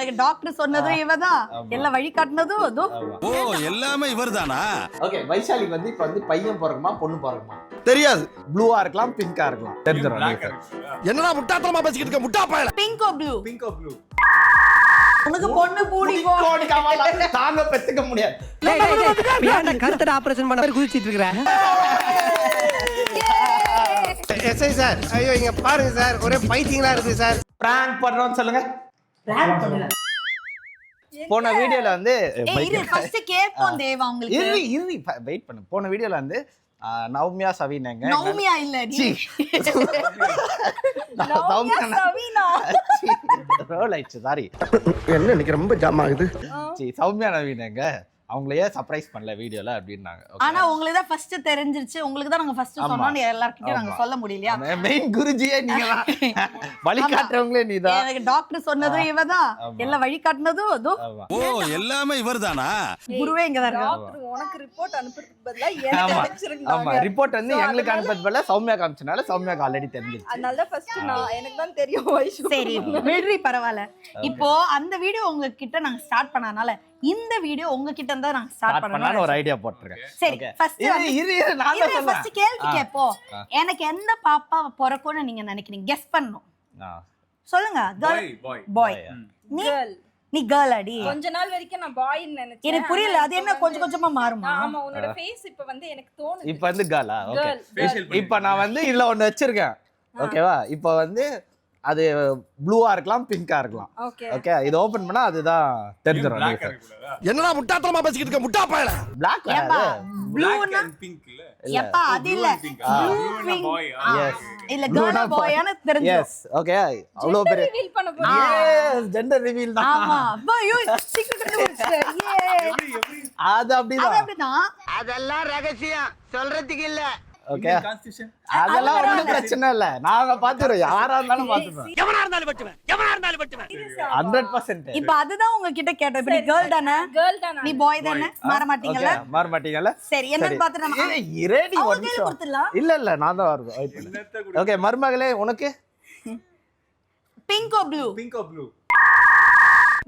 எனக்கு டாக்டர் சொன்னதும் இவதான், எல்லாம் வழி காட்டினதும் அதோ. ஓ எல்லாமே இவர்தானா? ஓகே, வைஷாலிக்கு வந்து இப்ப வந்து பையன் பிறக்குமா பொண்ணு பிறக்குமா தெரியாது. ப்ளூவா இருக்கலாம் பிங்கா இருக்கலாம் தெரிஞ்சிடும். என்னடா முட்டாத்தனமா பேசிக்கிட்டு இருக்க முட்டா பயல. Bingo blue? Bingo blue. உனக்கு பொண்ணு பூடிக்கும். தாங்க பெத்துக்க முடியாது. கருத்தட ஆபரேஷன் பண்ண மாதிரி குதிச்சிட்டு இருக்கிறேன். எஸ்ஐ சார், ஐயோ இங்க பாருங்க சார், ஒரே பைத்தியங்களா இருக்கு சார். பிராங்க் பண்றோம்னு சொல்லுங்க. போன வீடியோல வந்து இரு ஃபர்ஸ்ட் கேப்போம் தேவா உங்களுக்கு. இரு வெயிட் பண்ணு. போன வீடியோல வந்து நவ்மியா சவீனாங்க. நவ்மியா இல்ல டி. சவீனா. ரோல் ஆயிடுச்சு, சாரி. என்ன இன்னைக்கு ரொம்ப ஜாம் ஆகுது. சௌமியா நவீனாங்க அவங்களையே சர்ப்ரைஸ் பண்ணல வீடியோல அப்படின்னாங்க. ஆனா உங்களுக்கு தான் ஃபர்ஸ்ட் தெரிஞ்சிருச்சு, உங்களுக்கு தான் நாங்க ஃபர்ஸ்ட் சொன்னோம், எல்லார்கிட்டயும் நாங்க சொல்ல முடியலையா? மெயின் குருஜியே நீங்க தான், வழி காட்டுறவங்களே நீதான். எனக்கு டாக்டர் சொன்னதும் இவதான், எல்லாம் வழி காட்டினதும் அதோ. ஓ எல்லாமே இவர்தானா? குருவே இங்க தான் இருக்காரு. டாக்டர் உனக்கு ரிப்போர்ட் அனுப்புறதுக்கு பதிலா எனக்கு அனுப்பிச்சிருந்தாங்க. ஆமா, ரிப்போர்ட் வந்து எங்களுக்கு அனுப்புறது பதிலா சௌமியா காமிச்சனால சௌமியாக்கு ஆல்ரெடி தெரிஞ்சிருச்சு. அதனால தான் ஃபர்ஸ்ட் நான் எனக்கு தான் தெரியும் வைஷு. சரி விடுறி பரவாயில்ல. இப்போ அந்த வீடியோ உங்ககிட்ட நாங்க ஸ்டார்ட் பண்ணனால இந்த வீடியோ உங்ககிட்ட இருந்தா நாங்க ஸ்டார்ட் பண்ணலாம்னு ஒரு ஐடியா போட்டுருக்கேன். சரி ஃபர்ஸ்ட் இரு நான் தான் சொல்றேன். ஃபர்ஸ்ட் கேள்வி கேப்போம். எனக்கு எந்த பாப்பா பிறக்கும்னு நீங்க நினைக்கிறீங்க? கெஸ் பண்ணனும். சொல்லுங்க. கேர்ள் பாய். நீ கேர்ள் அடி. கொஞ்ச நாள் வரைக்கும் நான் பாய்ன்னு நினைச்சேன். எனக்கு புரியல, அது என்ன கொஞ்சம் கொஞ்சமா மாறுமா? ஆமா, உன்னோட ஃபேஸ் இப்ப வந்து எனக்கு தோணுது. இப்போ வந்து கேர்ளா? ஓகே, இப்போ நான் வந்து இல்ல ஒன்னு வச்சிருக்கேன். ஓகேவா? இப்போ வந்து அது ப்ளூவா இருக்கலாம் பிங்கா இருக்கலாம். ஓகே, இது ஓபன் பண்ணா அதுதான் தெரிஞ்சிரும். என்னடா முட்டாத்தனமா பேசிக்கிட்டு இருக்க முட்டா பயல. Black ஏப்பா ப்ளூனா பிங்க் இல்ல? ஏப்பா அது இல்ல. ப்ளூ பாய். எஸ் இல்ல கேர்ள் பாய்னு தெரிஞ்சிரும். எஸ் ஓகே, அவ்வளவு பெரிய ரிவீல் பண்ண போறேன். எஸ் ஜெண்டர் ரிவீல் தான். ஆமா பாய் சீக்கிரம் கண்டுபிடிச்சே. அது அப்படிதான். அப்படிதான். அதெல்லாம் ரகசியம் சொல்றதுக்கு இல்ல. ஓகே, கான்ஸ்டிடியூஷன் அதெல்லாம் ஒண்ணும் பிரச்சனை இல்ல, நாங்க பாத்துறோம். யாரா இருந்தாலும் பாத்துறோம். எவனா இருந்தாலும் வெட்டுவேன், எவனா இருந்தாலும் வெட்டுவேன். 100%. இப்போ அதுதான் உங்ககிட்ட கேட்டேன். இப்ப நீ கேர்ள் தானே? கேர்ள் தான் நீ பாய் தானே? மாற மாட்டீங்கல? மாற மாட்டீங்கல? சரி என்னன்னு பாத்து நம்ம ரெடி ஒரு கையில நிமிஷம். கொடுத்துடலாம். இல்ல நான் தான் வருவேன். ஓகே மருமகளே, உனக்கு pink or blue? pink or blue?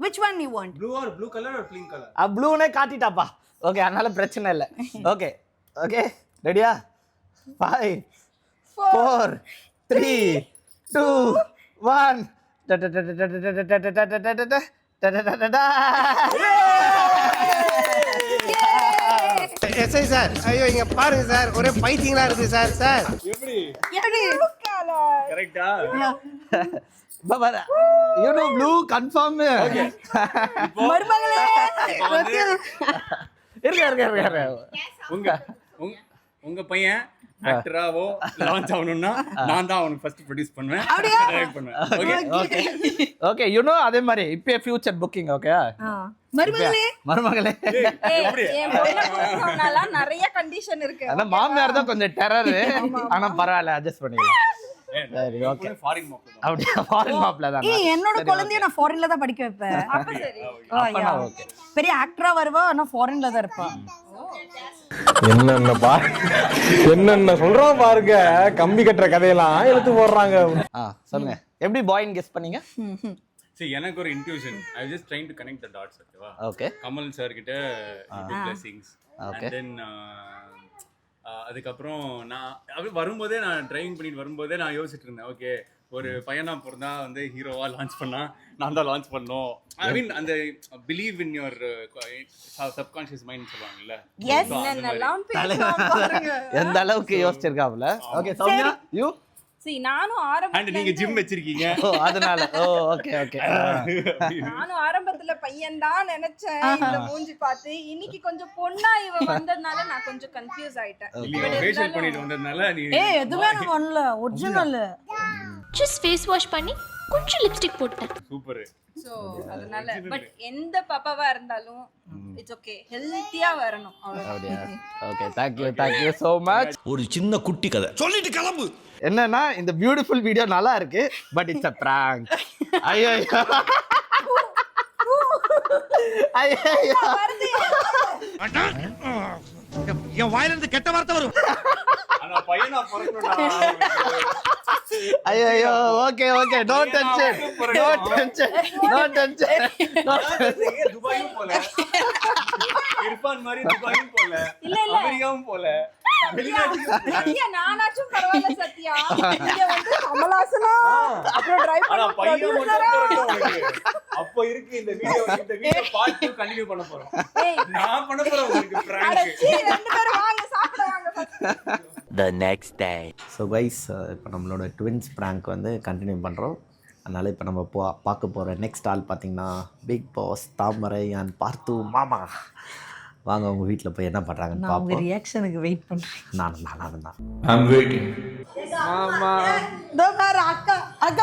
Which one you want? blue color or pink color? ப்ளூனே காட்டிட்டாப்பா. ஓகே, அதனால பிரச்சனை இல்ல. ஓகே ஓகே, ரெடியா? 5 4 3 2 1 எஸ்ஐ சார், ஐயோ இங்க பாருங்க சார், ஒரே பைத்தியங்களா இருக்கு சார். சார் எப்படி எப்படி? கரெக்ட்டா? you know blue confirm. மருமகளே இருங்க. உங்க பையன் ஆக்டராவோ லான்ச் ஆகணும்னா நான் தான் அவனுக்கு ஃபர்ஸ்ட் ப்ரொடியூஸ் பண்ணுவேன், டைரக்ட் பண்ணுவேன். ஓகே you know அதே மாதிரி இப்போ ஃபியூச்சர் புக்கிங். ஓகே மருமகளே, என் பொண்ணை கொடுக்கணும்னால நிறைய கண்டிஷன் இருக்கு. ஆனா மாமியார் தான் கொஞ்சம் டெரர். ஆனா பரவாயில்ல, அட்ஜஸ்ட் பண்ணிக்கலாம். சரி ஓகே, ஃபாரின் மாப்பிள்ளை அப்படியே ஃபாரின் மாப்ள தான். என்னோட குழந்தைய நான் ஃபாரின்ல தான் படிக்க வைப்பேன். அப்ப சரி. அப்பனா ஓகே. பெரிய ஆக்டரா வருவா, ஆனா ஃபாரின்ல தான் இருப்பா. என்னென்ன சொல்றோம் பாருங்க, கம்பி கட்டுற கதையெல்லாம் எடுத்து போடுறாங்க. சொல்லுங்க, எப்படி பாய்ன்னு கெஸ் பண்ணீங்க? சரி, எனக்கு ஒரு intuition. I just trying to connect the dots. ஓகேவா? ஓகே, கமல் சார் கிட்ட பிளெஸிங்ஸ். Okay. And then அதுக்கப்புறம் நான் அப்படியே வரும்போதே, நான் டிரைவிங் பண்ணிட்டு வரும்போதே நான் யோசிச்சுட்டு இருந்தேன். ஓகே, ஒரு பையனா பிறந்தா வந்து ஹீரோவா லான்ச் பண்ணா நான் தான் லான்ச் பண்ணோம். ஐ மீன் அந்த believe in your subconscious mind சொல்லுவாங்கல்ல. எஸ், என்னென்னலாம் பேசலாம் பாருங்க. எந்த அளவுக்கு யோசிச்சிருக்காப்ல. Okay Soumya, you? See, நானும் அண்ட் நீங்க ஜிம் வச்சிருக்கீங்க, அதனால ஓகே. நானும் ஆரம்பத்துல பையன் தான் நினைச்சேன். இந்த மூஞ்சி பார்த்து இன்னைக்கு கொஞ்சம் பொண்ணா இவன் வந்ததுனால நான் கொஞ்சம் கன்ஃபியூஸ் ஆயிட்டேன். ஃபேஷியல் பண்ணிட்டு வந்ததனால நீ எதுவே நான் பண்ணல, ஒரிஜினல். ஜஸ்ட் ஃபேஸ் வாஷ் பண்ணி கொஞ்சம் லிப்ஸ்டிக் போட்டேன். சூப்பர். சோ அதனால பட் எந்த பாப்பாவா இருந்தாலும் இட்ஸ் ஓகே, ஹெல்தியா வரணும் அவ்வளவுதான். Okay, thank you so much. ஒரு சின்ன குட்டி கதை சொல்லிட்டு கிளம்பு. என்னன்னா இந்த பியூட்டிஃபுல் வீடியோ நல்லா இருக்கு, பட் இட்ஸ் a prank. ஐயோ என் வாயில இருந்து கெட்ட வார்த்தை வரும். நான் பையனா பிறக்கணும்டா. ஐயோ ஓகே நோ டென்ஷன் துபாயும் போல, இர்ஃபான் மாதிரி துபாயும் போல, அமெரிக்காவும் போல, சத்யா நானாச்சும் பரவாயில்ல சத்யா. இங்க வந்து கமலாசனா அப்புறம் டிரைவ் ஆனா பண்ண பையன் ப்ரொடியூசரா. மட்டும் உனக்கு அப்ப இருக்கு. இந்த வீடியோ பார்ட் 2 கண்டினியூ பண்ண போறோம். நான் பண்ண போறேன் உங்களுக்கு பிராங்க். அடச்சி ரெண்டு பேரும் வாங்க சாப்பிட வாங்க. The next day. So guys இப்போ நம்மளோட ட்வின்ஸ் ப்ராங்க் வந்து கண்டினியூ பண்ணுறோம். அதனால் இப்போ நம்ம பார்க்க போகிற நெக்ஸ்ட் ஆள் பார்த்தீங்கன்னா பிக் பாஸ் தாமரை அண்ட் பார்த்து மாமா. வாங்க உங்கள் வீட்டில் போய் என்ன பண்ணுறாங்கன்னு பார்ப்போம். ரியாக்ஷனுக்கு வெயிட் பண்றேன். நானும் தான். I'm waiting. ஆமா இதோ பாரு அக்கா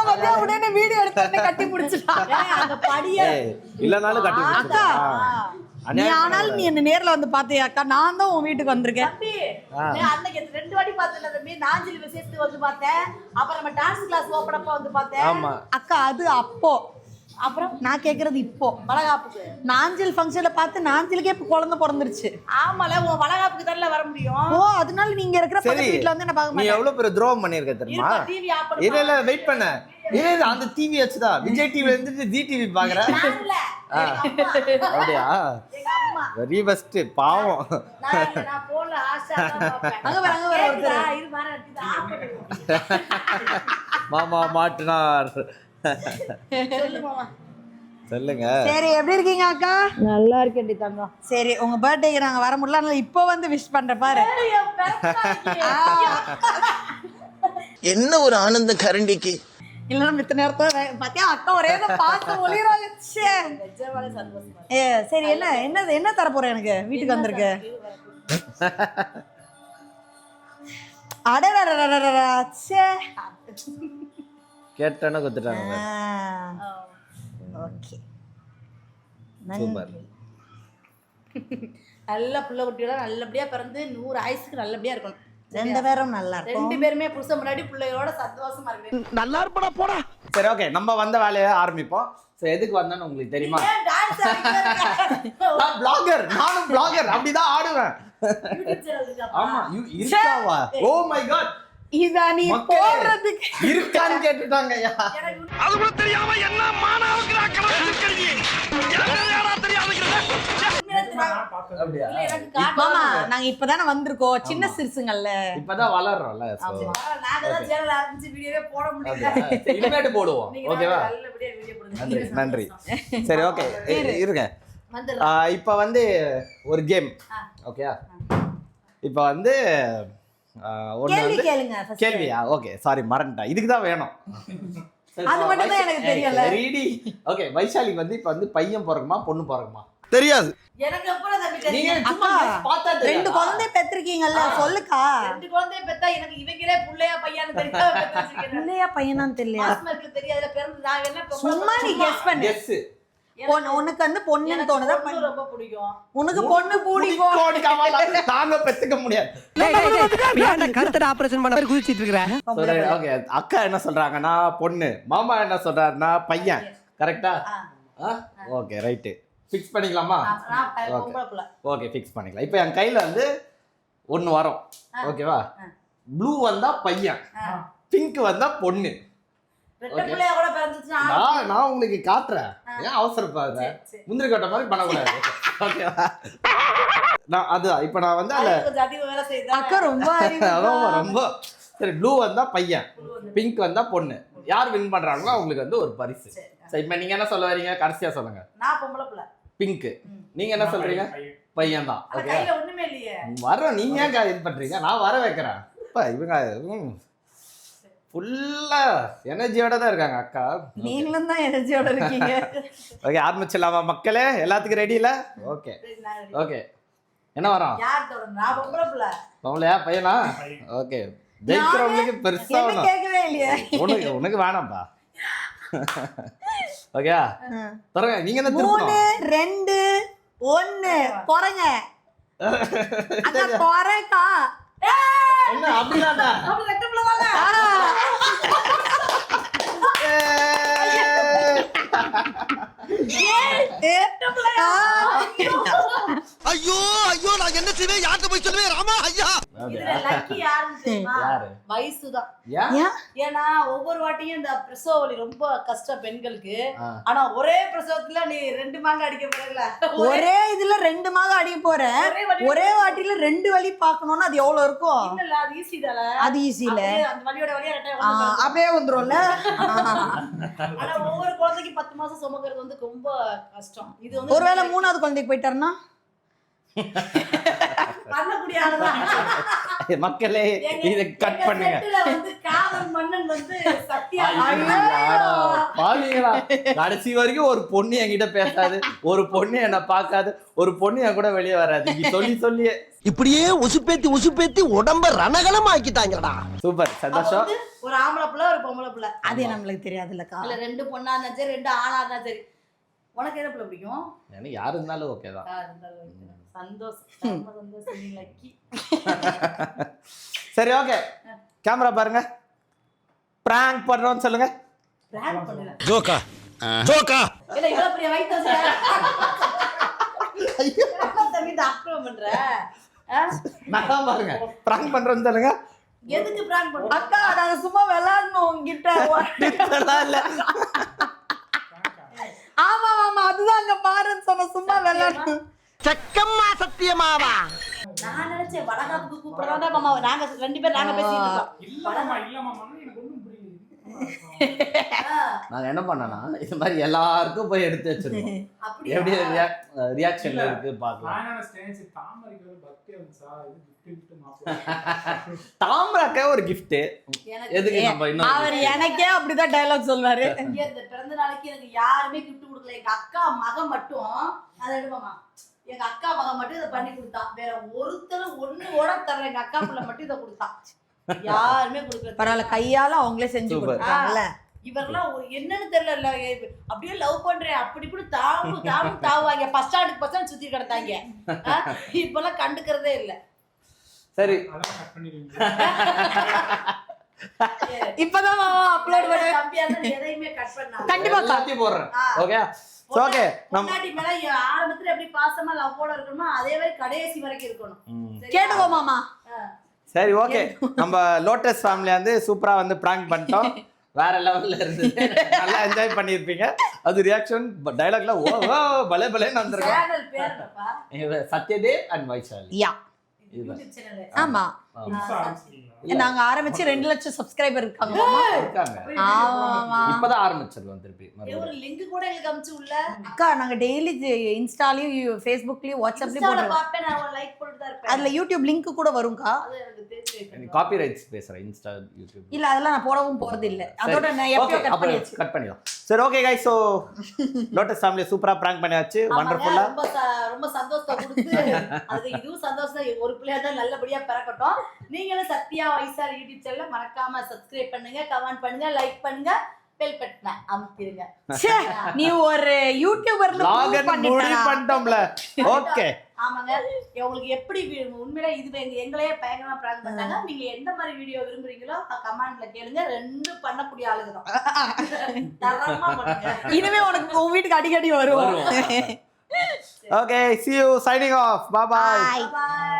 வந்து உடனே வீடியோ எடுத்து கட்டி பிடிச்சிட்டாங்க. அந்த படிய இல்லைனாலும் கட்டி அக்கா நீ ஆனாலும் நீ என்ன நேர்ல வந்து பாத்தியா அக்கா? நான் தான் உன் வீட்டுக்கு வந்திருக்கேன். அன்னைக்கு 2 வாட்டி பார்த்தேன் தம்பி. நாஞ்சில் விசேஷத்துக்கு வந்து பார்த்தேன். அப்புறம் நம்ம டான்ஸ் கிளாஸ் ஓபன் அப்ப வந்து பார்த்தேன். ஆமா அக்கா அது அப்போ. அப்புறம் நான் கேக்குறது இப்போ வளகாப்புக்கு நாஞ்சில் ஃபங்க்ஷன்ல பார்த்து நாஞ்சிலுக்கே இப்போ குழந்தை பிறந்துருச்சு. ஆமால உன் வளகாப்புக்கு தானே வர முடியும். ஓ அதனால நீங்க இருக்கிற பக்கத்து வீட்ல வந்து என்ன பார்க்க நீ மாட்டேன். எவ்வளவு பெரிய துரோகம் பண்ணிருக்க தெரியுமா? டிவி ஆஃப் பண்ணு. இல்ல வெயிட் பண்ண. அந்த டிவி வச்சுதான் விஜய் டிவி இருந்துட்டு ஜி டிவி பாக்குற. அப்படியா? எங்க அம்மா வெரி பெஸ்ட். பாவம். நான் போன்ல ஆஷா பாப்பேன். அங்க வர ஒருத்தர் இரு மாற டிவி ஆஃப் பண்ணு. மாமா மாட்டினார். சொல்லு மாமா. சொல்லுங்க. சரி எப்படி இருக்கீங்க அக்கா? நல்லா இருக்கேன்டி தங்கம். சரி உங்க பர்த்டேக்கு நாங்க வர முடியல, அதனால இப்போ வந்து விஷ் பண்ற பாரு. என்ன ஒரு ஆனந்த கரண்டிக்கு. இல்லைன்னா மித்த நேரத்துல பாத்தியா அக்கா ஒரே பார்த்து ஒளிராங்க. நிஜமாலே சந்தோஷமா. சரி என்ன தர போற எனக்கு வீட்டுக்கு வந்திருக்கு? அடடடடடடே. கேட்டேன்னா கொடுத்துட்டாங்க. Okay super. நல்ல புள்ள குட்டியோட நல்லபடியா பிறந்து 100 ஆயுசுக்கு நல்லபடியா இருக்கணும். ரெண்டு பேரும் நல்லா இருக்கும். 2 பேருமே புருஷன் முன்னாடி பிள்ளையோட சந்தோஷமா இருக்கணும். நல்லா இருப்படா போடா. சரி ஓகே நம்ம வந்த வேலையை ஆரம்பிப்போம். சோ எதுக்கு வந்தான்னு உங்களுக்கு தெரியுமா? டான்ஸ் நான் பிளாகர். நானும் பிளாகர். அப்படிதான் ஆடுவேன். ஆமா இருக்காவா? Oh my God. இதா நீ போடுறதுக்கு இருக்கான்னு கேட்டுட்டாங்க. அது கூட தெரியாம என்ன மானாவுக்கு கலந்து யாரா தெரியாதுங்கறத. அப்படியா? மாமா நாங்க இப்பதானே வந்திருக்கோம். சின்ன சிறுசுங்கள்ல இப்பதான் வளர்றோம்ல. நாங்க தான் சேனல் ஆரம்பிச்சு வீடியோவே போட முடியல. இனிமேட்டு போடுவோம். ஓகேவா? நல்லபடியா வீடியோ போடுங்க. நன்றி. சரி ஓகே இருங்க. வந்துடலாம். இப்போ வந்து ஒரு கேம். ஓகேயா? இப்போ வந்து கேள்வி கேளுங்க first. கேள்வியா? ஓகே சாரி மறந்துட்டேன். இதுக்கு தான் வேணும். அது மட்டும் தான் எனக்கு தெரியல. ரெடி. ஓகே வைஷாலிக்கு வந்து இப்போ வந்து பையன் பிறக்குமா பொண்ணு பிறக்குமா? தெரியாது. எனக்கு அப்புறம் தம்பி நீங்க தெரியும். சும்மா பார்த்தா தெரியும். 2 குழந்தை பெற்றிருக்கீங்கல்ல சொல்லுக்கா. 2 குழந்தைய பெத்தா எனக்கு இவங்களே புள்ளையா பையன்னு தெரியாம பெத்து வச்சிருக்கேன். இல்லையா பையனான்னு தெரியல. மாஸ்மருக்கு தெரியாதுல பிறந்து நான் என்ன சும்மா நீ கெஸ் பண்ணு. எஸ். உனக்கு வந்து பொண்ணுன்னு தோணுதா? பொண்ணு ரொம்ப பிடிக்கும். உனக்கு பொண்ணு பிடிக்கும். நாங்க பெத்துக்க முடியாது. கருத்தட ஆபரேஷன் பண்ண மாதிரி குதிச்சிட்டு இருக்கிற. ஓகே அக்கா என்ன சொல்றாங்கன்னா பொண்ணு, மாமா என்ன சொல்றாருன்னா பையன். கரெக்டா? Okay right. ஃபிக்ஸ் பண்ணிக்கலாமா? நான் பொம்பளை புள்ள. ஓகே ஃபிக்ஸ் பண்ணிக்கலாம். இப்போ என் கையில வந்து ஒன்னு வரும். ஓகேவா? ப்ளூ வந்தா பையன், பிங்க் வந்தா பொண்ணு. ரெட்டை புள்ளையா கூட பிறந்துச்சுனா நான் உங்களுக்கு காட்டுறேன். ஏன் அவசரப்படுற? முந்திரி கட்ட மாதிரி பண்ணக்கூடாது. ஓகேவா? நான் அது இப்போ நான் வந்து அல்ல கொஞ்சம் அதிக வேலை செய்தா. அக்கா ரொம்ப ரொம்ப சரி. ப்ளூ வந்தா பையன், பிங்க் வந்தா பொண்ணு. யார் வின் பண்றாங்களோ அவங்களுக்கு வந்து ஒரு பரிசு. சரி இப்போ நீங்க என்ன சொல்ல வரீங்க? கடைசியா சொல்லுங்க. நான் பொம்பளை புள்ள. பிங்க். நீங்க என்ன சொல்றீங்க? பையன் தான். அந்த ஓகே கையில ஒண்ணுமே இல்லையே. வரோம். நீங்க ஏன் இது பண்றீங்க? நான் வர வைக்கிறேன். இப்போ இவங்க ஃபுல்லா எனர்ஜியோட தான் இருக்காங்க அக்கா. நீங்களும் தான் எனர்ஜியோட இருக்கீங்க. ஓகே ஆரம்பிச்சிடலாமா மக்களே? எல்லாத்துக்கும் ரெடி இல்ல? ஓகே ஓகே என்ன வரோம்? யார் தொடர்ந்து? நான் பொம்பளை புள்ள. பொம்பளையா பையனா? ஓகே ஜெயிக்கிறவங்களுக்கு பெருசா என்ன கேட்கவே இல்லையே. உனக்கு வேணாம்பா. ஓகே தரங்க. நீங்க என்ன 3 2 1 போறங்க. அக்கா போறேக்கா. என்ன அப்படிதானா? அப்ப ரெட்டை புள்ள வாங்க. ஐயோ ஐயோ நான் என்ன செய்வேன்? யார்கிட்ட போய் சொல்லுவேன்? ராமா ஐயா. இதுல லக்கி யாருன்னு தெரியுமா? யாரு? வயசுதான். ஏன்? ஏன்னா ஒவ்வொரு வாட்டியும் இந்த பிரசவ வலி ரொம்ப கஷ்டம் பெண்களுக்கு. ஆனா ஒரே பிரசவத்துல நீ 2 மாங்க அடிக்க போறல. ஒரே இதுல 2 மாதம் அடிக்க போற, ஒரே வாட்டில 2 வலி பாக்கணும்னா அது எவ்வளவு இருக்கும்? இல்ல அது ஈஸி தான. அது ஈஸி இல்ல. அந்த வலியோட வலியா ரெட்டை அப்படியே வந்துரும்ல. ஆனா ஒவ்வொரு குழந்தைக்கு 10 மாசம் சுமக்கிறது வந்து ரொம்ப கஷ்டம். இது வந்து ஒருவேளை 3வது குழந்தைக்கு போயிட்டாருன்னா பண்ணக்கூடிய ஆளுதான். மக்களே இத கட் பண்ணுங்க. வந்து காதல் மன்னன் வந்து சத்யா. பாவீங்களா, கடைசி வரைக்கும் ஒரு பொண்ணு என்கிட்ட பேசாது, ஒரு பொண்ணு என்ன பார்க்காது, ஒரு பொண்ணு என் கூட வெளியே வராது. சொல்லியே இப்படியே உசுப்பேத்தி உடம்ப ரணகலம் ஆக்கிட்டாங்கடா. சூப்பர், சந்தோஷம். ஒரு ஆம்பளை புள்ள ஒரு பொம்பளை புள்ள. அது நம்மளுக்கு தெரியாதுல்லக்கா. இல்ல 2 பொண்ணா இருந்தா சரி 2 ஆணா இருந்தா சரி. உனக்கு என்ன புள்ள பிடிக்கும்? எனக்கு யாரு இருந்தாலும் ஓகே தான். சந்தோஷம், சந்தோஷம். நீ லக்கி. சரி, ஓகே. கேமரா பாருங்க. பிராங்க் பண்றோம்னு சொல்லுங்க. பிராங்க் பண்ணுங்க. ஜோக்கா ஜோக்கா. இல்ல இவ்வளவு பெரிய வயித்து வச்சியா? ஐயோ தம்பி டாக்டர் பண்ற. நல்லா பாருங்க. பிராங்க் பண்றோம்னு சொல்லுங்க. எதுக்கு பிராங்க் பண்ற? அக்கா நாங்க சும்மா விளையாடணும் உங்ககிட்ட. இல்ல ஆமா ஆமா அதுதான் அங்க பாருன்னு சொன்ன, சும்மா விளையாடணும். சக்கம்மா சத்தியமாவா? நான் நினைச்சேன் வடகாப்புக்கு கூப்பிடுறதா மாமா. நாங்க 2 பேர் நாங்க பேசிட்டு இருக்கோம். நாங்க என்ன பண்ணனா, இது மாதிரி எல்லாருக்கும் போய் எடுத்து வச்சிருக்கோம். எப்படி ரியாக்ஷன்ல இருக்கு பாக்கலாம். தாமராக்கே ஒரு gift. எதுக்கு நம்ம இன்னும் அவர் எனக்கே அப்படிதான் டயலாக் சொல்வாரு. இங்க இந்த பிறந்த நாளைக்கு எனக்கு யாருமே gift கொடுக்கல. எங்க அக்கா மகன் மட்டும் அதை எடுப்போமா. எங்க அக்கா மகன் மட்டும் இதை பண்ணி கொடுத்தான். வேற ஒருத்தரும் ஒண்ணு ஓட தரல. எங்க அக்கா பிள்ளை மட்டும் இதை கொடுத்தான். யாருமே கொடுக்கல. பரவாயில்ல, கையால அவங்களே செஞ்சு கொடுத்தாங்கல்ல. இவரெல்லாம் என்னன்னு தெரியல. அப்படியே லவ் பண்றேன் அப்படி இப்படி தாவுவாங்க. ஃபர்ஸ்ட் ஸ்டாண்டுக்கு பசங்க சுத்தி கிடந்தாங்க. இப்பெல்லாம் கண்டுக்கிறதே இல்ல. சரி, இப்பதான் அப்லோட் பண்ண தம்பியா இருந்தா எதையுமே கட் பண்ணா கண்டிப்பா காப்பி போடுறேன். Okay okay. முன்னாடி மேல ஆரம்பத்துல எப்படி பாசமா லவ்வோட இருக்கணுமோ அதே மாதிரி கடைசி வரைக்கும் இருக்கணும். கேட்டுக்கோ மாமா. சரி, ஓகே. நம்ம லோட்டஸ் ஃபேமிலி வந்து சூப்பரா வந்து பிராங்க் பண்ணிட்டோம். வேற லெவல்ல இருந்தது. நல்லா என்ஜாய் பண்ணிருப்பீங்க. அது ரியாக்ஷன் டயலாக்ல ஓ ஓ பலே பலேன்னு வந்திருக்கும். சேனல் பேர் என்னப்பா? Satyadev and Vaishali. Yeah. YouTube channel. ஆமா. நாங்க ஆரம்பிச்சு 2 லட்சம் சப்ஸ்கிரைபர் இருக்காங்க. ஆமா. இப்பதான் ஆரம்பிச்சிருக்கோம் திருப்பி. ஒரு லிங்க் கூட எனக்கு அனுப்பிச்சு உள்ள. அக்கா நாங்க டெய்லி இன்ஸ்டாலயும் ஃபேஸ்புக்லயும் வாட்ஸ்அப்லயும் போடுறோம். பாப்பேன், நான் லைக் போட்டுட்டு தான் இருப்பேன். அதுல யூடியூப் லிங்க் கூட வரும்க்கா. அது எனக்கு தெரியும். காப்பிரைட்ஸ் பேசுறேன் இன்ஸ்டா யூடியூப். இல்ல அதெல்லாம் நான் போடவும் போறது இல்ல. அதோட நான் எப்போ கட் பண்ணிடலாம். சரி, okay guys. So lotus family சூப்பரா பிராங்க் பண்ணியாச்சு. வண்டர்ஃபுல்லா. ரொம்ப சந்தோஷத்தை கொடுத்து அதுக்கு இதுவும் சந்தோஷம். ஒரு பிள்ளையா தான் நல்லபடியா பிறக்கட்டும். நீங்களும் சத்யா வைஷாலி யூடியூப் சேனலை மறக்காம சப்ஸ்கிரைப் பண்ணுங்க, கமெண்ட் பண்ணுங்க, லைக் பண்ணுங்க, பெல் பட்டனை அமுத்திடுங்க. நீ ஒரு யூடியூபர்ல பண்ணிட்டோம்ல. ஓகே. ஆமாங்க. உங்களுக்கு எப்படி உண்மையிலே இது எங்களையே பயங்கரமா பிராங்க் பண்ணாங்க. நீங்க எந்த மாதிரி வீடியோ விரும்புறீங்களோ கமெண்ட்ல கேளுங்க. 2 பண்ணக்கூடிய ஆளுங்க தான். தரமா பண்ணுங்க. இனிமே உனக்கு உங்க வீட்டுக்கு அடிக்கடி வரும். Okay, see you, signing off. Bye bye. Bye.